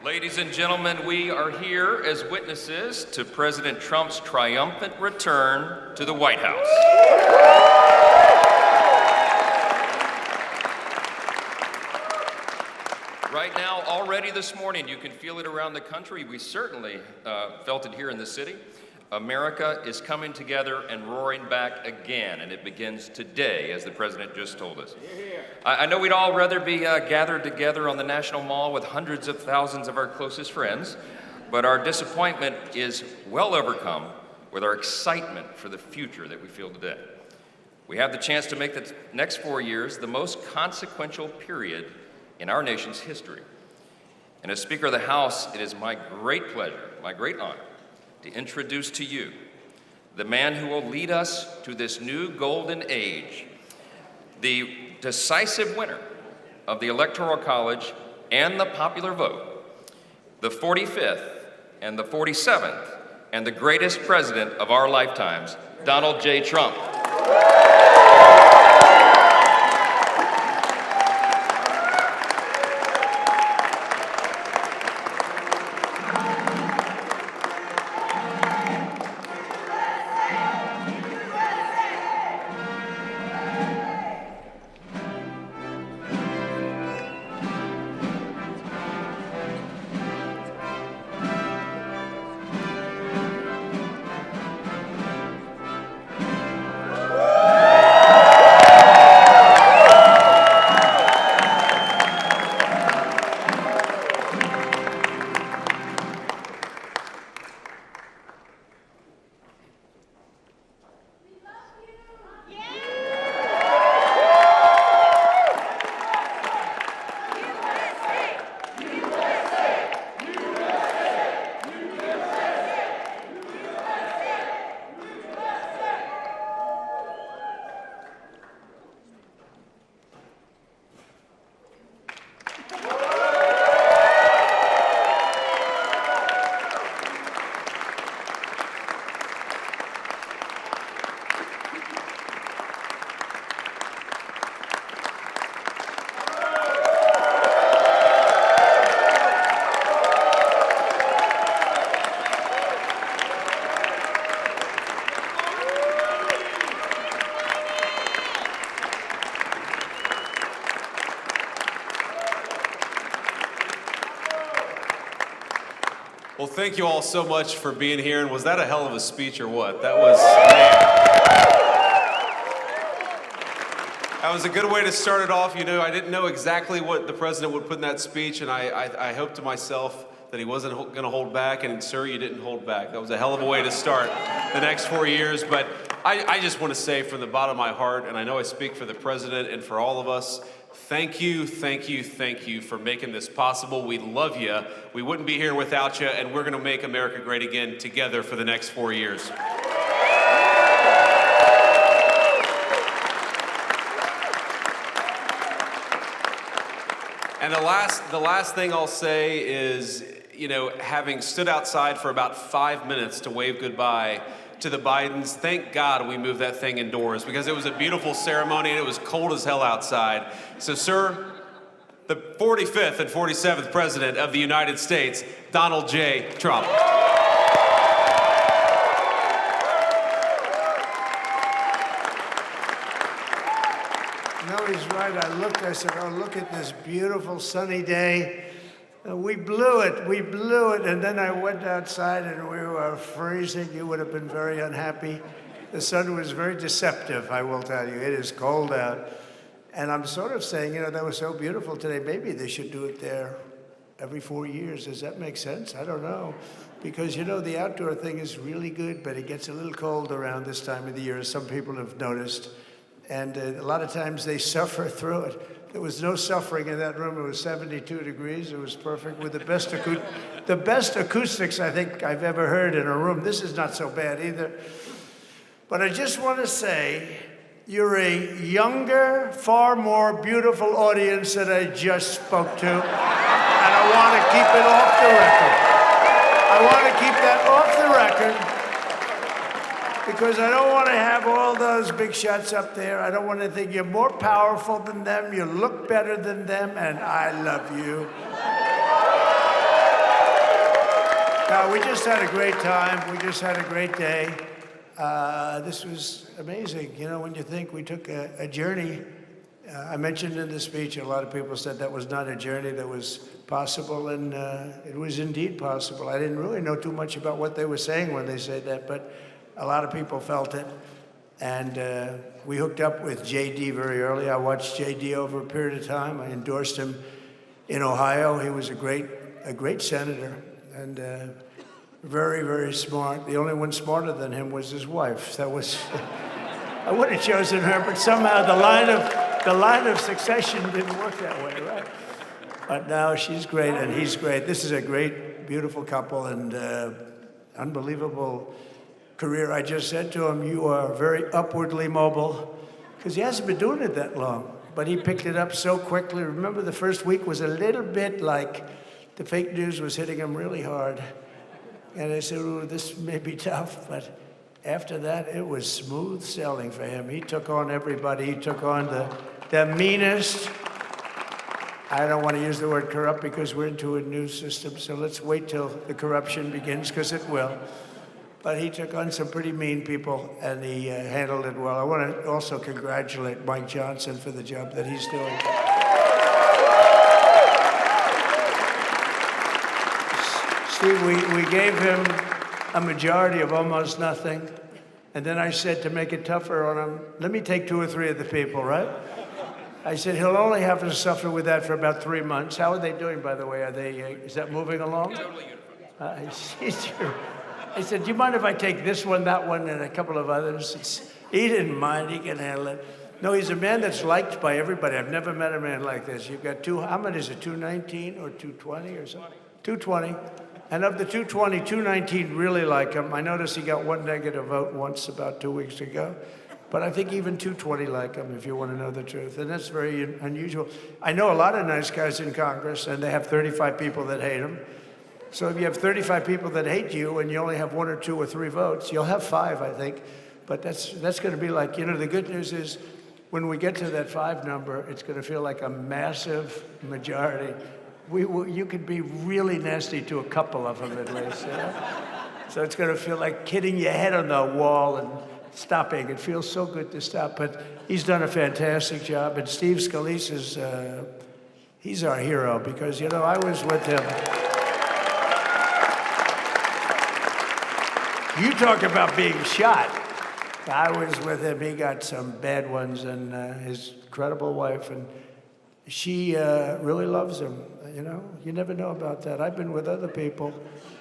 Ladies and gentlemen, we are here as witnesses to President Trump's triumphant return to the White House. Right now, already this morning, you can feel it around the country. We certainly felt it here in the city. America is coming together and roaring back again, and it begins today, as the president just told us. I know we'd all rather be gathered together on the National Mall with hundreds of thousands of our closest friends, but our disappointment is well overcome with our excitement for the future that we feel today. We have the chance to make the next 4 years the most consequential period in our nation's history. And as Speaker of the House, it is my great pleasure, my great honor, to introduce to you the man who will lead us to this new golden age, the decisive winner of the Electoral College and the popular vote, the 45th and the 47th, and the greatest president of our lifetimes, Donald J. Trump. Well, thank you all so much for being here. And was that a hell of a speech or what? That was a good way to start it off. You know, I didn't know exactly what the president would put in that speech, and I hoped to myself that he wasn't going to hold back, and sir, you didn't hold back. That was a hell of a way to start the next 4 years. But I just want to say from the bottom of my heart, and I know I speak for the president and for all of us, thank you, thank you, thank you for making this possible. We love you. We wouldn't be here without you, and we're going to make America great again together for the next 4 years. And the last thing I'll say is, you know, having stood outside for about 5 minutes to wave goodbye to the Bidens, thank God we moved that thing indoors because it was a beautiful ceremony and it was cold as hell outside. So, sir, the 45th and 47th President of the United States, Donald J. Trump. No, he's right. I said, oh, look at this beautiful sunny day. We blew it, and then I went outside and we were freezing. You would have been very unhappy. The sun was very deceptive, I will tell you. It is cold out. And I'm sort of saying, you know, that was so beautiful today. Maybe they should do it there every 4 years. Does that make sense? I don't know. Because, you know, the outdoor thing is really good, but it gets a little cold around this time of the year, as some people have noticed. And a lot of times they suffer through it. There was no suffering in that room. It was 72 degrees. It was perfect with the best acoustics I think I've ever heard in a room. This is not so bad either. But I just want to say, you're a younger, far more beautiful audience than I just spoke to. And I want to keep it off the record. I want to keep that off the record. Because I don't want to have all those big shots up there. I don't want to think you're more powerful than them, you look better than them, and I love you. No, we just had a great time. We just had a great day. This was amazing. You know, when you think we took a journey, I mentioned in the speech, a lot of people said that was not a journey that was possible, and it was indeed possible. I didn't really know too much about what they were saying when they said that, but a lot of people felt it. And we hooked up with JD very early. I watched JD over a period of time. I endorsed him in Ohio. He was a great senator, and very, very smart. The only one smarter than him was his wife. That was, I would have chosen her, but somehow the line of succession didn't work that way, right? But now she's great and he's great. This is a great, beautiful couple and unbelievable career. I just said to him, you are very upwardly mobile, because he hasn't been doing it that long, but he picked it up so quickly. Remember, the first week was a little bit like the fake news was hitting him really hard. And I said, ooh, this may be tough, but after that, it was smooth sailing for him. He took on everybody. He took on the meanest. I don't want to use the word corrupt because we're into a new system, so let's wait till the corruption begins, because it will. But he took on some pretty mean people, and he handled it well. I want to also congratulate Mike Johnson for the job that he's doing. Steve, we gave him a majority of almost nothing, and then I said to make it tougher on him, let me take 2 or 3 of the people, right? I said, he'll only have to suffer with that for about 3 months. How are they doing, by the way? Are they, is that moving along? Totally uniform. I said, do you mind if I take this one, that one, and a couple of others? He didn't mind. He can handle it. No, he's a man that's liked by everybody. I've never met a man like this. You've got how many is it, 219 or 220 or something? 220. And of the 220, 219 really like him. I noticed he got 1 negative vote once about 2 weeks ago. But I think even 220 like him, if you want to know the truth. And that's very unusual. I know a lot of nice guys in Congress, and they have 35 people that hate him. So if you have 35 people that hate you and you only have 1 or 2 or 3 votes, you'll have 5, I think. But that's going to be like, you know, the good news is when we get to that 5 number, it's going to feel like a massive majority. You could be really nasty to a couple of them at least. You know? So it's going to feel like hitting your head on the wall and stopping. It feels so good to stop. But he's done a fantastic job. And Steve Scalise is, he's our hero because, you know, I was with him. You talk about being shot. I was with him. He got some bad ones, and his incredible wife, and she really loves him. You know, you never know about that. I've been with other people.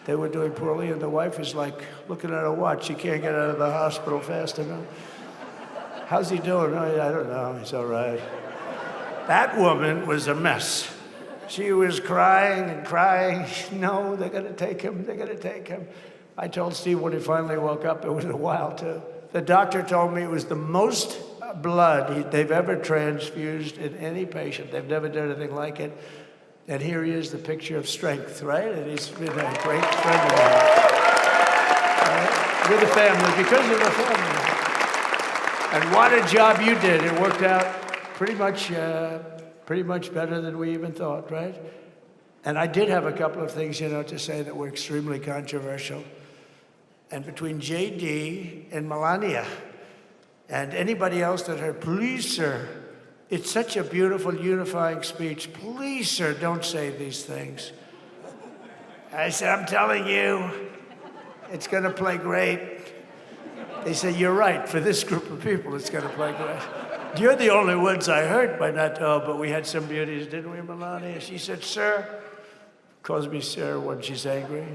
They were doing poorly, and the wife is like looking at her watch. She can't get out of the hospital fast enough. How's he doing? Oh, I don't know. He's all right. That woman was a mess. She was crying and crying. No, they're going to take him. They're going to take him. I told Steve when he finally woke up, it was a while too. The doctor told me it was the most blood they've ever transfused in any patient. They've never done anything like it. And here he is, the picture of strength, right? And he's been a great friend of mine. With the family, because of the family. And what a job you did. It worked out pretty much better than we even thought, right? And I did have a couple of things, you know, to say that were extremely controversial. And between JD and Melania and anybody else that heard, please, sir, it's such a beautiful, unifying speech. Please, sir, don't say these things. I said, I'm telling you, it's going to play great. They said, you're right. For this group of people, it's going to play great. You're the only ones I heard by not, oh, but we had some beauties, didn't we, Melania? She said, sir, calls me sir when she's angry.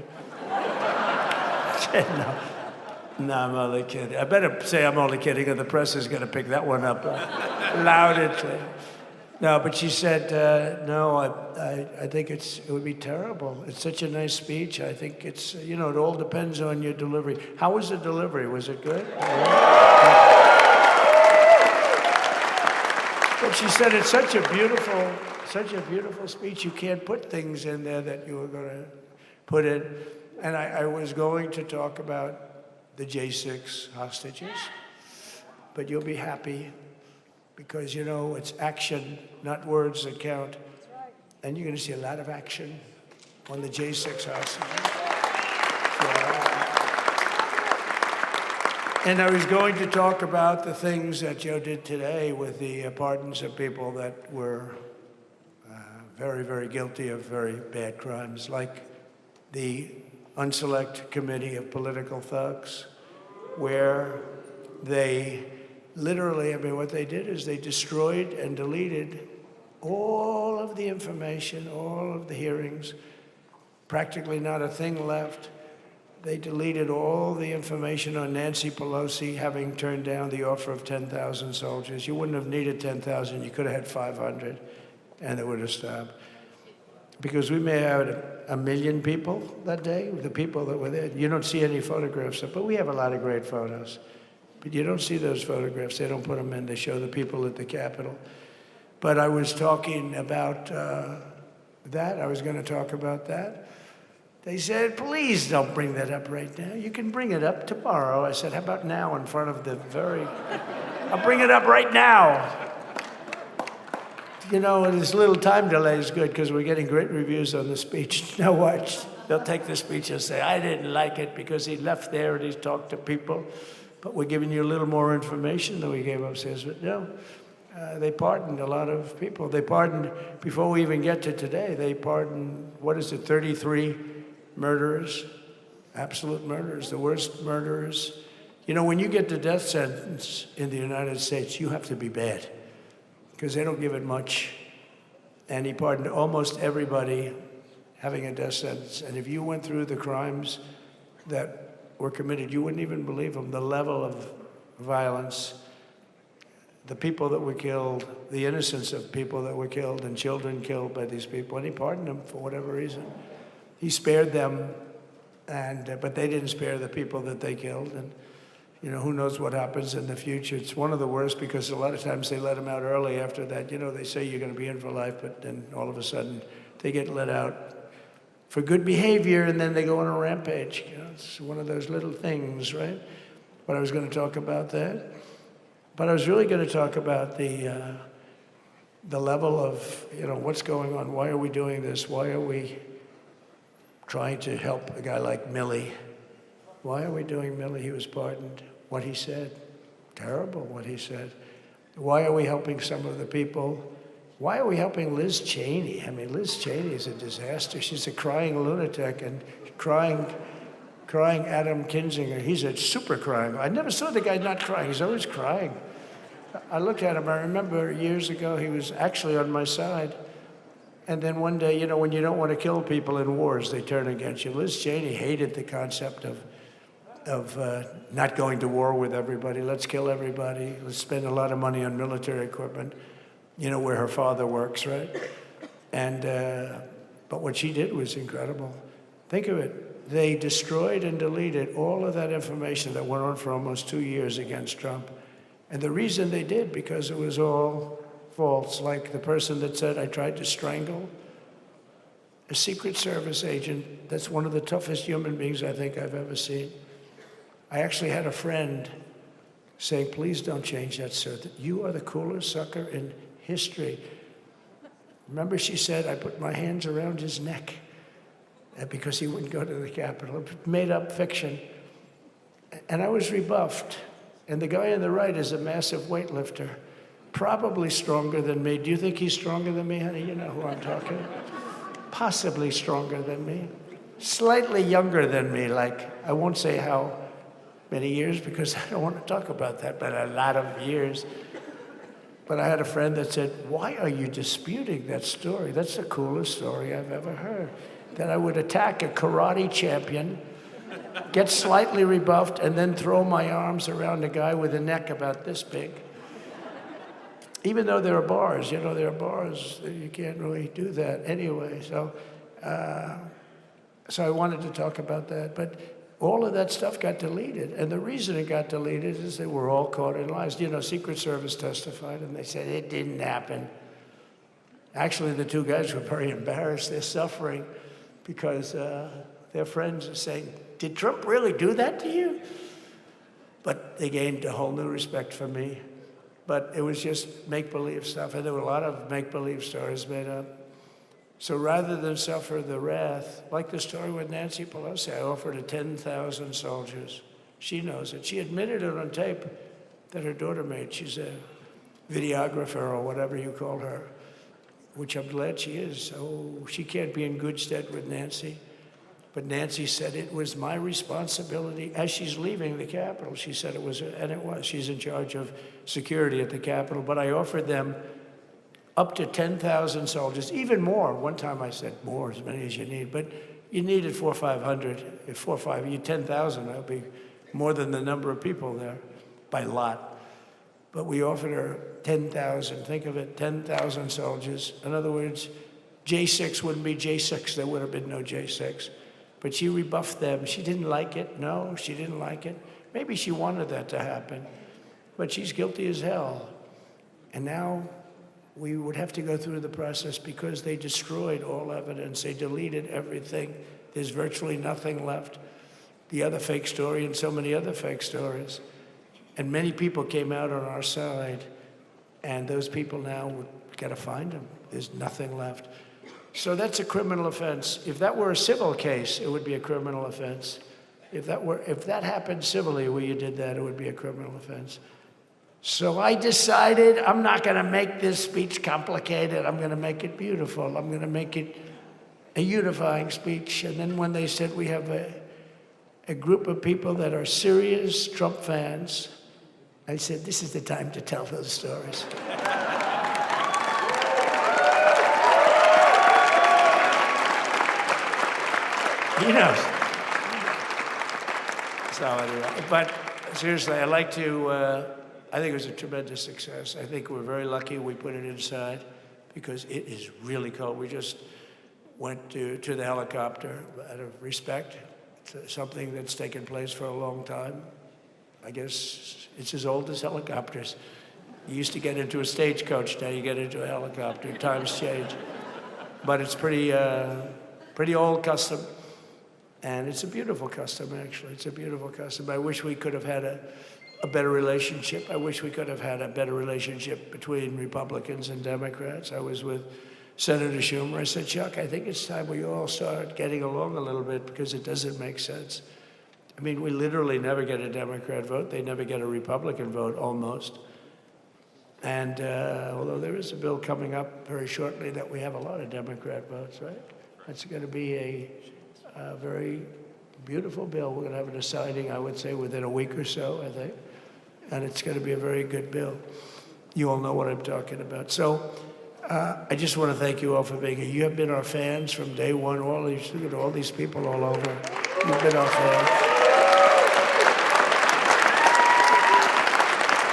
No, I'm only kidding. I better say I'm only kidding, or the press is going to pick that one up loud and clear. No, but she said, no, I think it would be terrible. It's such a nice speech. I think it's, you know, it all depends on your delivery. How was the delivery? Was it good? But she said it's such a beautiful speech. You can't put things in there that you were going to put in. And I was going to talk about the J6 hostages, but you'll be happy because, you know, it's action, not words that count. And you're going to see a lot of action on the J6 hostages. And I was going to talk about the things that Joe did today with the pardons of people that were very, very guilty of very bad crimes, like the Unselect Committee of Political Thugs, where they literally, I mean, what they did is they destroyed and deleted all of the information, all of the hearings, practically not a thing left. They deleted all the information on Nancy Pelosi having turned down the offer of 10,000 soldiers. You wouldn't have needed 10,000. You could have had 500, and it would have stopped. Because we may have had 1 million people that day, the people that were there. You don't see any photographs, but we have a lot of great photos. But you don't see those photographs. They don't put them in. They show the people at the Capitol. But I was talking about that. I was going to talk about that. They said, please don't bring that up right now. You can bring it up tomorrow. I said, how about now in front of the I'll bring it up right now. You know, this little time delay is good because we're getting great reviews on the speech. Now watch. They'll take the speech and say, I didn't like it because he left there and he talked to people. But we're giving you a little more information than we gave upstairs. But no, they pardoned a lot of people. They pardoned, before we even get to today, they pardoned, 33 murderers, absolute murderers, the worst murderers. You know, when you get the death sentence in the United States, you have to be bad because they don't give it much. And he pardoned almost everybody having a death sentence. And if you went through the crimes that were committed, you wouldn't even believe them. The level of violence, the people that were killed, the innocence of people that were killed and children killed by these people. And he pardoned them for whatever reason. He spared them, but they didn't spare the people that they killed. And, you know, who knows what happens in the future. It's one of the worst because a lot of times they let them out early after that. You know, they say you're going to be in for life, but then all of a sudden they get let out for good behavior, and then they go on a rampage. You know, it's one of those little things, right? But I was going to talk about that. But I was really going to talk about the level of, you know, what's going on. Why are we doing this? Why are we trying to help a guy like Millie? Why are we doing Millie? He was pardoned. What he said, terrible what he said. Why are we helping some of the people? Why are we helping Liz Cheney? I mean, Liz Cheney is a disaster. She's a crying lunatic and crying Adam Kinzinger. He's a super crying. I never saw the guy not crying. He's always crying. I looked at him. I remember years ago, he was actually on my side. And then one day, you know, when you don't want to kill people in wars, they turn against you. Liz Cheney hated the concept of not going to war with everybody. Let's kill everybody. Let's spend a lot of money on military equipment, you know, where her father works, right? And, but what she did was incredible. Think of it. They destroyed and deleted all of that information that went on for almost 2 years against Trump. And the reason they did, because it was all false, like the person that said, I tried to strangle a Secret Service agent. That's one of the toughest human beings I think I've ever seen. I actually had a friend saying, please don't change that, sir. You are the coolest sucker in history. Remember, she said, I put my hands around his neck because he wouldn't go to the Capitol. Made up fiction. And I was rebuffed. And the guy on the right is a massive weightlifter. Probably stronger than me. Do you think he's stronger than me, honey? You know who I'm talking about. Possibly stronger than me. Slightly younger than me, like, I won't say how many years because I don't want to talk about that, but a lot of years. But I had a friend that said, why are you disputing that story? That's the coolest story I've ever heard. That I would attack a karate champion, get slightly rebuffed, and then throw my arms around a guy with a neck about this big. Even though there are bars, you know, there are bars, you can't really do that anyway. So I wanted to talk about that. But all of that stuff got deleted. And the reason it got deleted is they were all caught in lies. You know, Secret Service testified, and they said it didn't happen. Actually, the two guys were very embarrassed. They're suffering because their friends are saying, did Trump really do that to you? But they gained a whole new respect for me. But it was just make-believe stuff, and there were a lot of make-believe stories made up. So rather than suffer the wrath, like the story with Nancy Pelosi, I offered her 10,000 soldiers. She knows it. She admitted it on tape that her daughter made. She's a videographer or whatever you call her, which I'm glad she is. So she can't be in good stead with Nancy. But Nancy said it was my responsibility as she's leaving the Capitol. She said it was, and it was. She's in charge of security at the Capitol. But I offered them up to 10,000 soldiers, even more. One time I said more, as many as you need. But you needed 400 or 500. If 4 or 5, you 10,000, that would be more than the number of people there by lot. But we offered her 10,000. Think of it, 10,000 soldiers. In other words, J6 wouldn't be J6. There would have been no J6. But she rebuffed them. She didn't like it. No, she didn't like it. Maybe she wanted that to happen. But she's guilty as hell. And now we would have to go through the process because they destroyed all evidence. They deleted everything. There's virtually nothing left. The other fake story and so many other fake stories. And many people came out on our side. And those people now, we've got to find them. There's nothing left. So that's a criminal offense. If that were a civil case, it would be a criminal offense. If that happened civilly where you did that, it would be a criminal offense. So I decided I'm not going to make this speech complicated. I'm going to make it beautiful. I'm going to make it a unifying speech. And then when they said we have a group of people that are serious Trump fans, I said, this is the time to tell those stories. He knows. So anyway, but seriously, I'd like to, I think it was a tremendous success. I think we're very lucky we put it inside because it is really cold. We just went to the helicopter out of respect to something that's taken place for a long time. I guess it's as old as helicopters. You used to get into a stagecoach, now you get into a helicopter. Times change. But it's pretty old custom. And it's a beautiful custom, actually. It's a beautiful custom. I wish we could have had a better relationship. I wish we could have had a better relationship between Republicans and Democrats. I was with Senator Schumer. I said, Chuck, I think it's time we all start getting along a little bit because it doesn't make sense. I mean, we literally never get a Democrat vote. They never get a Republican vote, almost. And although there is a bill coming up very shortly that we have a lot of Democrat votes, right? That's going to be a very beautiful bill. We're going to have a deciding, I would say, within a week or so, I think. And it's going to be a very good bill. You all know what I'm talking about. So I just want to thank you all for being here. You have been our fans from day one. All these people all over. You've been our fans.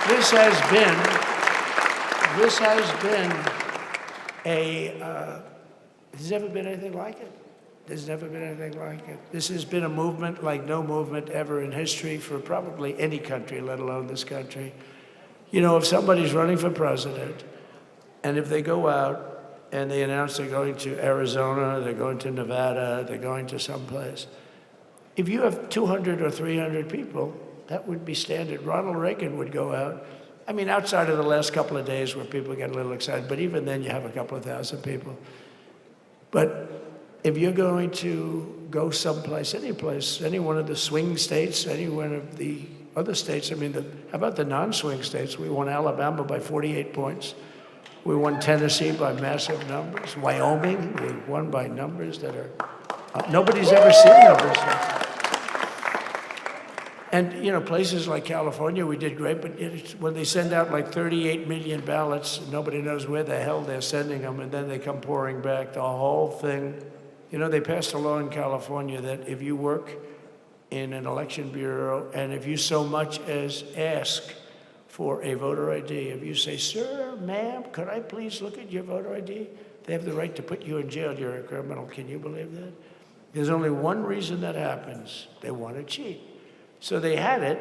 This has been there's never been anything like it. There's never been anything like it. This has been a movement like no movement ever in history for probably any country, let alone this country. You know, if somebody's running for president, and if they go out and they announce they're going to Arizona, they're going to Nevada, they're going to someplace, if you have 200 or 300 people, that would be standard. Ronald Reagan would go out. I mean, outside of the last couple of days where people get a little excited, but even then you have a couple of thousand people. But if you're going to go someplace, any place, any one of the swing states, any one of the other states, I mean, how about the non-swing states? We won Alabama by 48 points. We won Tennessee by massive numbers. Wyoming, we won by numbers that are, nobody's ever seen numbers like that. And, you know, places like California, we did great, but when they send out like 38 million ballots, nobody knows where the hell they're sending them, and then they come pouring back, the whole thing. You know, they passed a law in California that if you work in an election bureau and if you so much as ask for a voter ID, if you say, sir, ma'am, could I please look at your voter ID? They have the right to put you in jail. You're a criminal. Can you believe that? There's only one reason that happens. They want to cheat. So they had it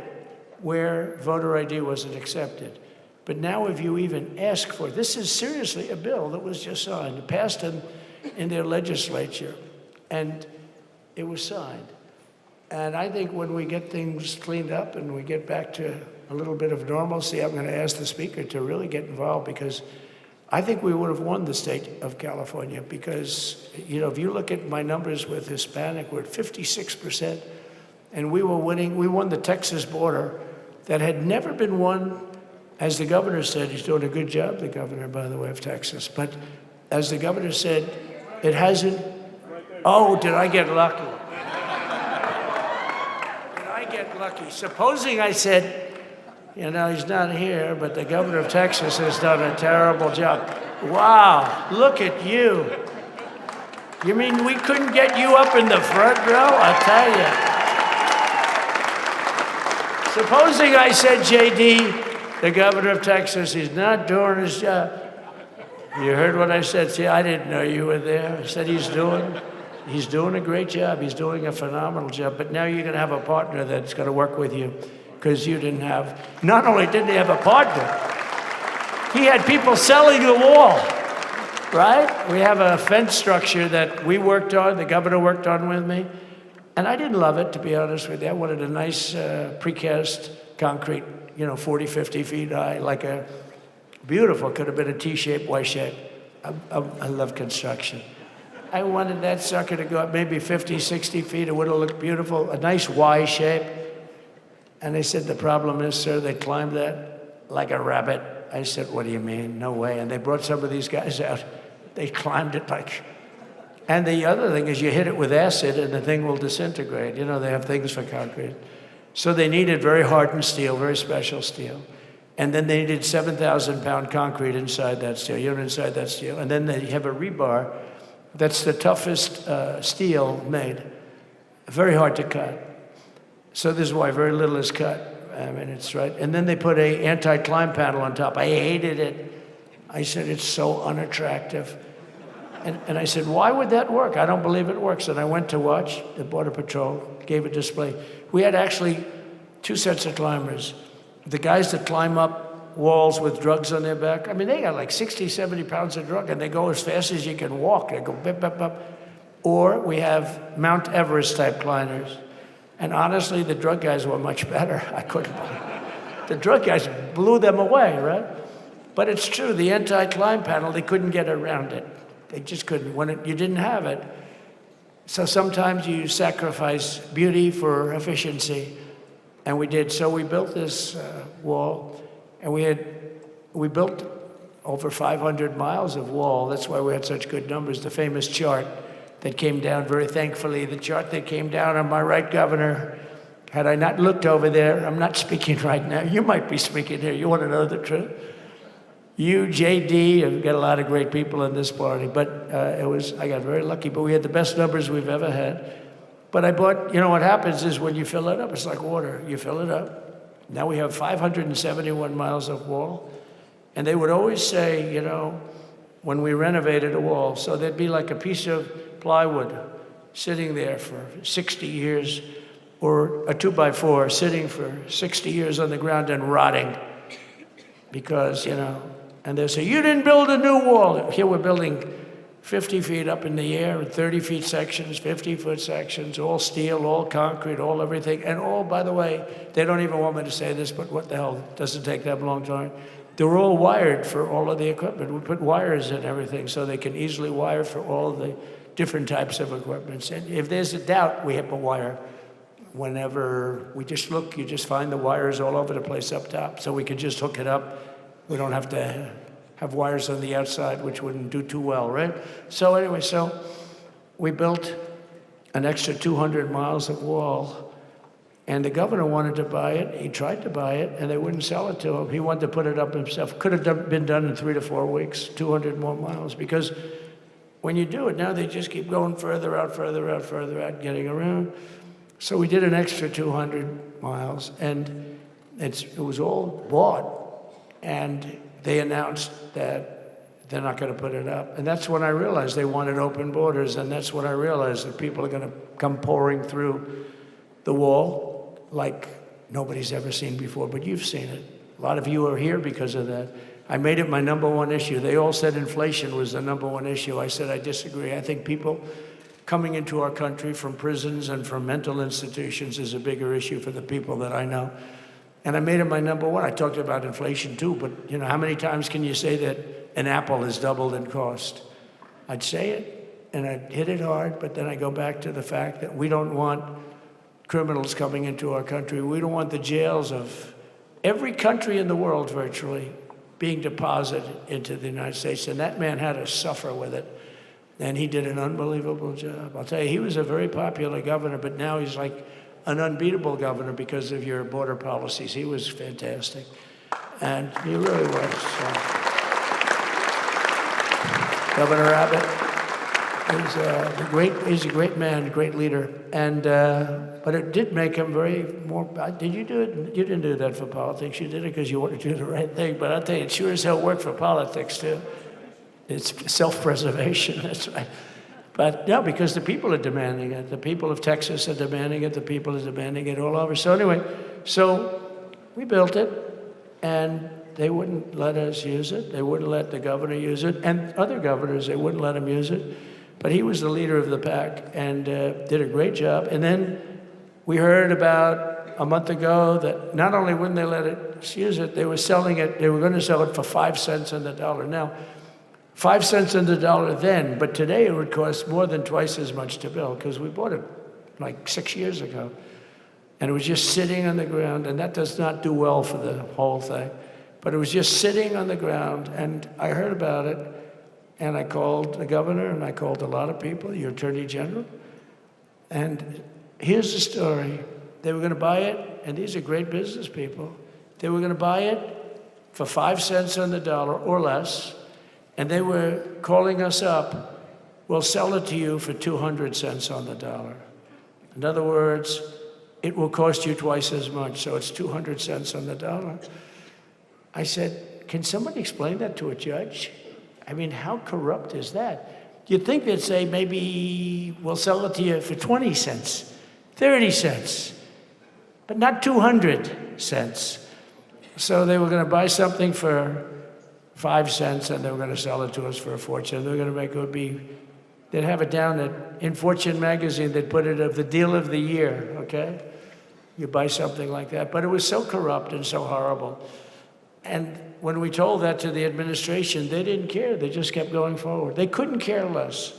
where voter ID wasn't accepted. But now if you even ask for it, this is seriously a bill that was just signed, passed in their legislature, and it was signed. And I think when we get things cleaned up and we get back to a little bit of normalcy, I'm going to ask the speaker to really get involved because I think we would have won the state of California because, you know, if you look at my numbers with Hispanic, we're at 56%. And we were winning. We won the Texas border that had never been won. As the governor said, he's doing a good job, the governor, by the way, of Texas. But as the governor said, it hasn't. Oh, did I get lucky? Did I get lucky? Supposing I said, you know, he's not here, but the governor of Texas has done a terrible job. Wow, look at you. You mean we couldn't get you up in the front row? I'll tell you. Supposing I said, JD, the governor of Texas, he's not doing his job. You heard what I said. See, I didn't know you were there. I said he's doing a great job. He's doing a phenomenal job. But now you're going to have a partner that's going to work with you because you didn't have, not only didn't he have a partner, he had people selling the wall, right? We have a fence structure that we worked on, the governor worked on with me. And I didn't love it, to be honest with you. I wanted a nice precast concrete, you know, 40, 50 feet high, like a beautiful, could have been a T-shape, Y-shape. I love construction. I wanted that sucker to go up maybe 50, 60 feet. It would have looked beautiful, a nice Y shape. And they said, the problem is, sir, they climbed that like a rabbit. I said, what do you mean? No way. And they brought some of these guys out. They climbed it like... And the other thing is you hit it with acid and the thing will disintegrate. You know, they have things for concrete. So they needed very hardened steel, very special steel. And then they needed 7,000-pound concrete inside that steel, you know, inside that steel. And then they have a rebar that's the toughest steel made. Very hard to cut. So this is why very little is cut. I mean, it's right. And then they put a anti-climb panel on top. I hated it. I said, it's so unattractive. And I said, why would that work? I don't believe it works. And I went to watch the Border Patrol, gave a display. We had actually two sets of climbers. The guys that climb up walls with drugs on their back, I mean, they got like 60, 70 pounds of drug, and they go as fast as you can walk. They go bip, bip, bip. Or we have Mount Everest type climbers. And honestly, the drug guys were much better. I couldn't believe it. The drug guys blew them away, right? But it's true, the anti-climb panel, they couldn't get around it. They just couldn't. When you didn't have it. So sometimes you sacrifice beauty for efficiency. And we did. So we built this wall, and we built over 500 miles of wall. That's why we had such good numbers. The famous chart that came down, very thankfully, the chart that came down on my right, Governor. Had I not looked over there, I'm not speaking right now. You might be speaking here. You want to know the truth? You, JD, have got a lot of great people in this party, but I got very lucky, but we had the best numbers we've ever had. But I bought, you know what happens is when you fill it up, it's like water. You fill it up. Now we have 571 miles of wall. And they would always say, you know, when we renovated a wall, so there'd be like a piece of plywood sitting there for 60 years, or a 2x4 sitting for 60 years on the ground and rotting. Because, you know, and they say, you didn't build a new wall. Here we're building 50 feet up in the air, 30 feet sections, 50-foot sections, all steel, all concrete, all everything. And all, by the way, they don't even want me to say this, but what the hell, it doesn't take that long time. They're all wired for all of the equipment. We put wires in everything so they can easily wire for all the different types of equipment. And if there's a doubt, we have a wire. Whenever we just look, you just find the wires all over the place up top, so we can just hook it up. We don't have to have wires on the outside, which wouldn't do too well, right? So anyway, so we built an extra 200 miles of wall, and the governor wanted to buy it. He tried to buy it, and they wouldn't sell it to him. He wanted to put it up himself. Could have been done in 3 to 4 weeks, 200 more miles, because when you do it now, they just keep going further out, further out, further out, getting around. So we did an extra 200 miles, and it was all bought. And they announced that they're not going to put it up. And that's when I realized they wanted open borders, and that's when I realized that people are going to come pouring through the wall like nobody's ever seen before, but you've seen it. A lot of you are here because of that. I made it my #1 issue. They all said inflation was the #1 issue. I said I disagree. I think people coming into our country from prisons and from mental institutions is a bigger issue for the people that I know. And I made it my #1. I talked about inflation too, but you know, how many times can you say that an apple has doubled in cost. I'd say it, and I'd hit it hard, but then I go back to the fact that we don't want criminals coming into our country. We don't want the jails of every country in the world virtually being deposited into the United States. And that man had to suffer with it. And he did an unbelievable job. I'll tell you, he was a very popular governor, but now he's like an unbeatable governor because of your border policies. He was fantastic. And he really was. So. Governor Abbott he's a great man, a great leader. And, but it did make him did you do it? You didn't do that for politics. You did it because you wanted to do the right thing. But I'll tell you, it sure as hell worked for politics, too. It's self-preservation, that's right. But no, because the people are demanding it. The people of Texas are demanding it. The people are demanding it all over. So anyway, we built it, and they wouldn't let us use it. They wouldn't let the governor use it. And other governors, they wouldn't let him use it. But he was the leader of the pack and did a great job. And then we heard about a month ago that not only wouldn't they let us use it, they were going to sell it for 5 cents on the dollar. Now, 5 cents on the dollar then, but today it would cost more than twice as much to build because we bought it like 6 years ago. And it was just sitting on the ground, and that does not do well for the whole thing. But it was just sitting on the ground, and I heard about it, and I called the governor, and I called a lot of people, your attorney general. And here's the story. They were going to buy it, and these are great business people. They were going to buy it for 5 cents on the dollar or less, and they were calling us up, we'll sell it to you for 200 cents on the dollar. In other words, it will cost you twice as much, so it's 200 cents on the dollar. I said, can somebody explain that to a judge? I mean, how corrupt is that? You'd think they'd say, maybe we'll sell it to you for 20 cents, 30 cents, but not 200 cents. So they were going to buy something for 5 cents, and they were going to sell it to us for a fortune. They were going to make they'd have it down in Fortune magazine, they'd put it of the deal of the year, okay? You buy something like that. But it was so corrupt and so horrible. And when we told that to the administration, they didn't care. They just kept going forward. They couldn't care less.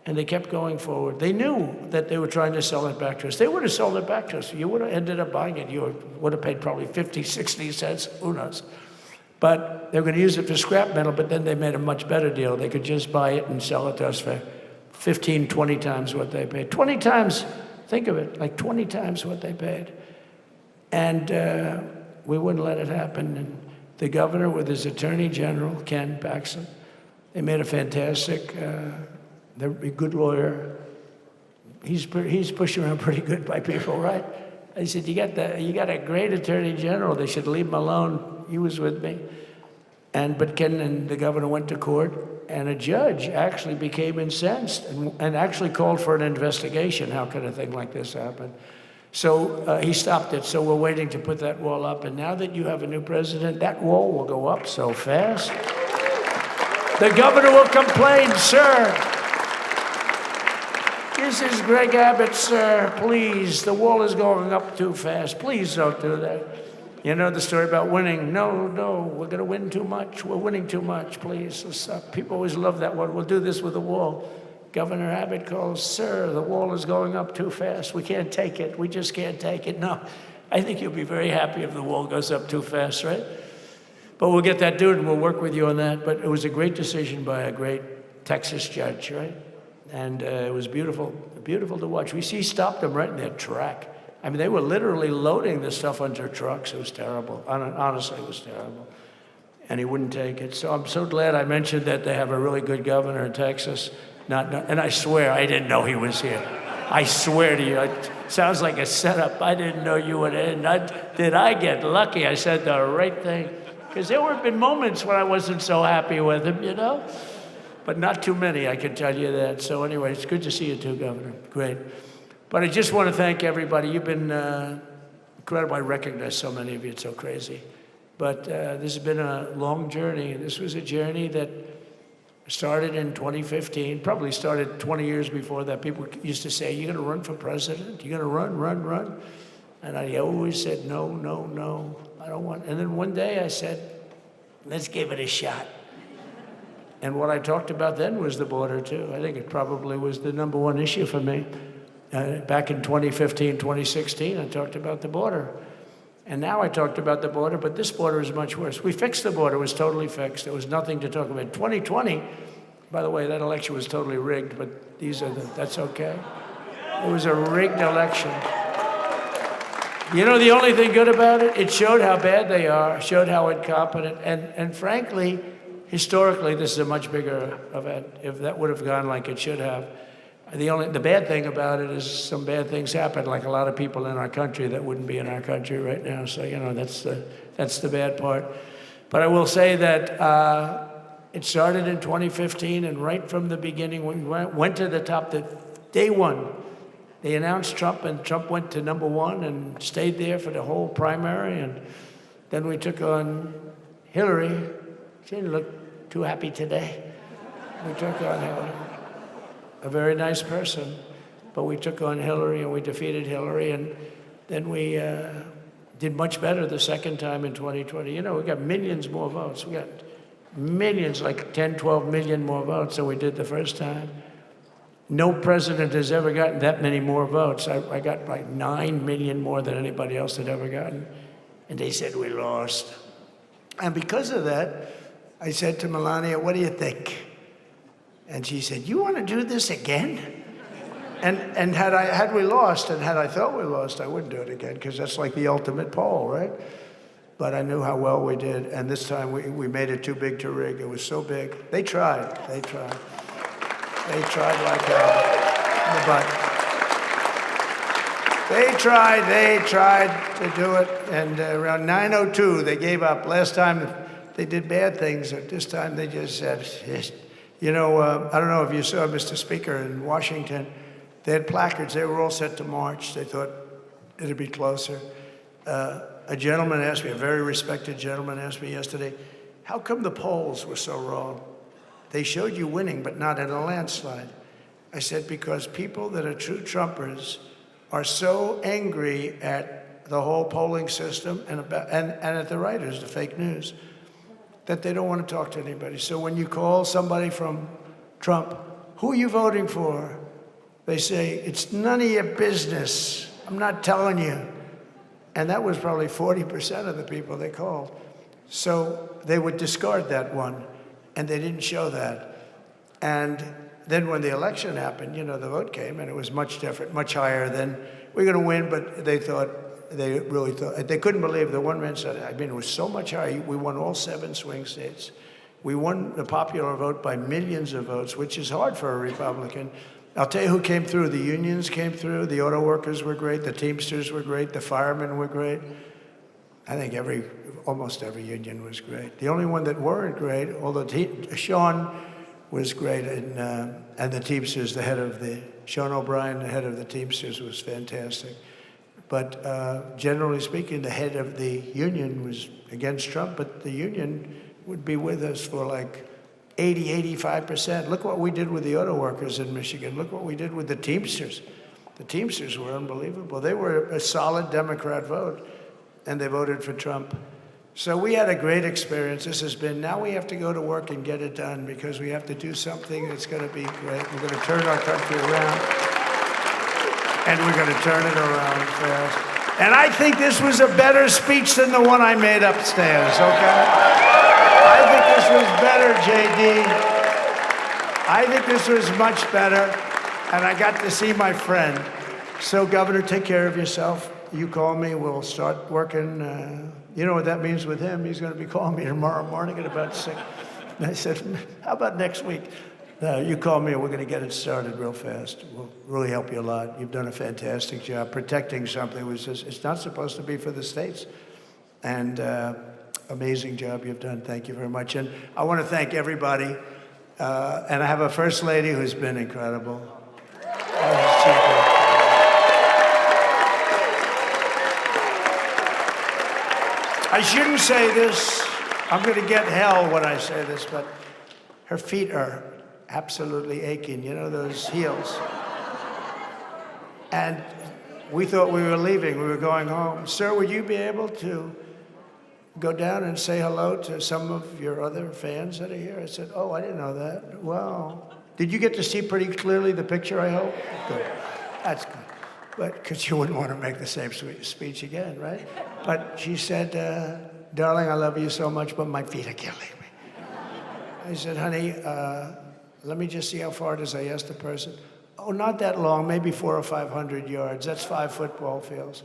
And they kept going forward. They knew that they were trying to sell it back to us. They would have sold it back to us. You would have ended up buying it. You would have paid probably 50, 60 cents, who knows. But they were going to use it for scrap metal, but then they made a much better deal. They could just buy it and sell it to us for 15, 20 times what they paid. 20 times, think of it, like 20 times what they paid. And we wouldn't let it happen. And the governor with his attorney general, Ken Paxton, they made a fantastic, they're a good lawyer. He's pushed around pretty good by people, right? I said, you got a great attorney general. They should leave him alone. He was with me. But Ken and the governor went to court, and a judge actually became incensed and actually called for an investigation. How could a thing like this happen? So he stopped it. So we're waiting to put that wall up. And now that you have a new president, that wall will go up so fast. The governor will complain, sir. This is Greg Abbott, sir. Please, the wall is going up too fast. Please don't do that. You know the story about winning? No, we're going to win too much. We're winning too much, please. People always love that one. We'll do this with the wall. Governor Abbott calls, sir, the wall is going up too fast. We can't take it. We just can't take it. No, I think you'll be very happy if the wall goes up too fast, right? But we'll get that dude and we'll work with you on that. But it was a great decision by a great Texas judge, right? And it was beautiful to watch. He stopped them right in their track. I mean, they were literally loading this stuff onto trucks. It was terrible. Honestly, it was terrible. And he wouldn't take it. So I'm so glad I mentioned that they have a really good governor in Texas. And I swear, I didn't know he was here. I swear to you, it sounds like a setup. I didn't know you would end. Did I get lucky? I said the right thing. Because there have been moments when I wasn't so happy with him, you know? But not too many, I can tell you that. So anyway, it's good to see you too, Governor. Great. But I just want to thank everybody. You've been incredible. I recognize so many of you. It's so crazy. But this has been a long journey. This was a journey that started in 2015, probably started 20 years before that. People used to say, you're going to run for president? You're going to run? And I always said, no, I don't want. And then one day I said, let's give it a shot. And what I talked about then was the border, too. I think it probably was the #1 issue for me. Back in 2015, 2016, I talked about the border. And now I talked about the border, but this border is much worse. We fixed the border. It was totally fixed. There was nothing to talk about. 2020, by the way, that election was totally rigged, but that's okay. It was a rigged election. You know the only thing good about it? It showed how bad they are, showed how incompetent, and frankly, historically, this is a much bigger event. If that would have gone like it should have. The bad thing about it is some bad things happen, like a lot of people in our country that wouldn't be in our country right now. So, that's the bad part. But I will say that it started in 2015, and right from the beginning, we went to the top. Day one, they announced Trump, and Trump went to #1 and stayed there for the whole primary. And then we took on Hillary. She didn't look too happy today. We took on Hillary, a very nice person, but we took on Hillary and we defeated Hillary, and then we did much better the second time in 2020. We got millions more votes. We got millions, like 10, 12 million more votes than we did the first time. No president has ever gotten that many more votes. I got like 9 million more than anybody else had ever gotten, and they said we lost. And because of that, I said to Melania, what do you think? And she said, you want to do this again? And had we lost, and had I thought we lost, I wouldn't do it again, because that's like the ultimate poll, right? But I knew how well we did, and this time we made it too big to rig. It was so big. They tried. They tried like hell. But they tried to do it, and around 9:02, they gave up. Last time, they did bad things. This time, they just said, I don't know if you saw, Mr. Speaker, in Washington, they had placards. They were all set to march. They thought it'd be closer. A gentleman asked me, a very respected gentleman asked me yesterday, how come the polls were so wrong? They showed you winning, but not in a landslide. I said, because people that are true Trumpers are so angry at the whole polling system and at the writers, the fake news, that they don't want to talk to anybody. So when you call somebody from Trump, who are you voting for? They say, it's none of your business. I'm not telling you. And that was probably 40% of the people they called. So they would discard that one, and they didn't show that. And then when the election happened, the vote came, and it was much different, much higher than, we're going to win, but they really thought, they couldn't believe, the one man said, it was so much higher. We won all 7 swing states. We won the popular vote by millions of votes, which is hard for a Republican. I'll tell you who came through. The unions came through. The auto workers were great. The Teamsters were great. The firemen were great. I think almost every union was great. The only one that weren't great, although Sean was great, and the Teamsters, Sean O'Brien, the head of the Teamsters, was fantastic. But generally speaking, the head of the union was against Trump, but the union would be with us for like 80, 85%. Look what we did with the auto workers in Michigan. Look what we did with the Teamsters. The Teamsters were unbelievable. They were a solid Democrat vote, and they voted for Trump. So we had a great experience. Now we have to go to work and get it done, because we have to do something that's going to be great. We're going to turn our country around, and we're going to turn it around fast. And I think this was a better speech than the one I made upstairs, okay? I think this was better, JD. I think this was much better, and I got to see my friend. So, Governor, take care of yourself. You call me, we'll start working. You know what that means with him? He's going to be calling me tomorrow morning at about 6. And I said, how about next week? You call me and we're going to get it started real fast. We'll really help you a lot. You've done a fantastic job protecting something which it's not supposed to be for the states. And amazing job you've done. Thank you very much. And I want to thank everybody. And I have a First Lady who's been incredible. I shouldn't say this. I'm going to get hell when I say this, but her feet are absolutely aching. You know, those heels. And we thought we were leaving. We were going home. Sir, would you be able to go down and say hello to some of your other fans that are here? I said, oh, I didn't know that. Well, did you get to see pretty clearly the picture, I hope? Good. That's good. But because you wouldn't want to make the same speech again, right? But she said, darling, I love you so much, but my feet are killing me. I said, honey, let me just see how far it is. I asked the person. Oh, not that long, maybe 400 or 500 yards. That's 5 football fields.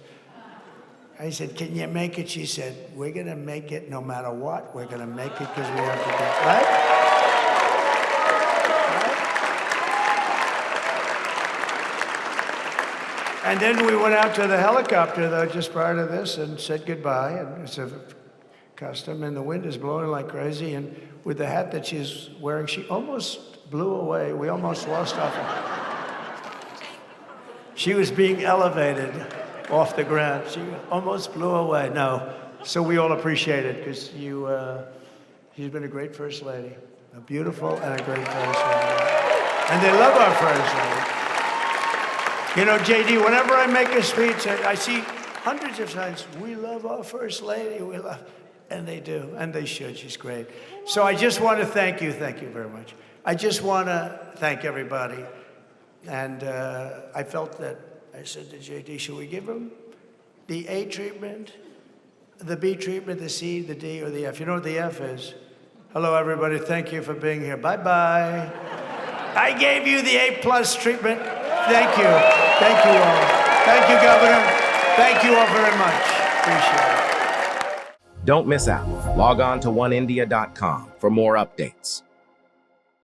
I said, can you make it? She said, we're going to make it no matter what. We're going to make it because we have to do it. Right? And then we went out to the helicopter, though, just prior to this, and said goodbye. And it's a custom, and the wind is blowing like crazy. And with the hat that she's wearing, she almost blew away. We almost lost her. She was being elevated off the ground. She almost blew away. No, so we all appreciate it because she's been a great first lady, a beautiful and a great first lady. And they love our first lady. You know, JD, whenever I make a speech, I see hundreds of times, we love our first lady, we love, and they do, and they should, she's great. So I just want to thank you very much. I just want to thank everybody. And I felt that, I said to JD, should we give him the A treatment, the B treatment, the C, the D, or the F? You know what the F is? Hello, everybody, thank you for being here. Bye-bye. I gave you the A+ treatment. Thank you. Thank you all. Thank you, Governor. Thank you all very much. Appreciate it. Don't miss out. Log on to oneindia.com for more updates.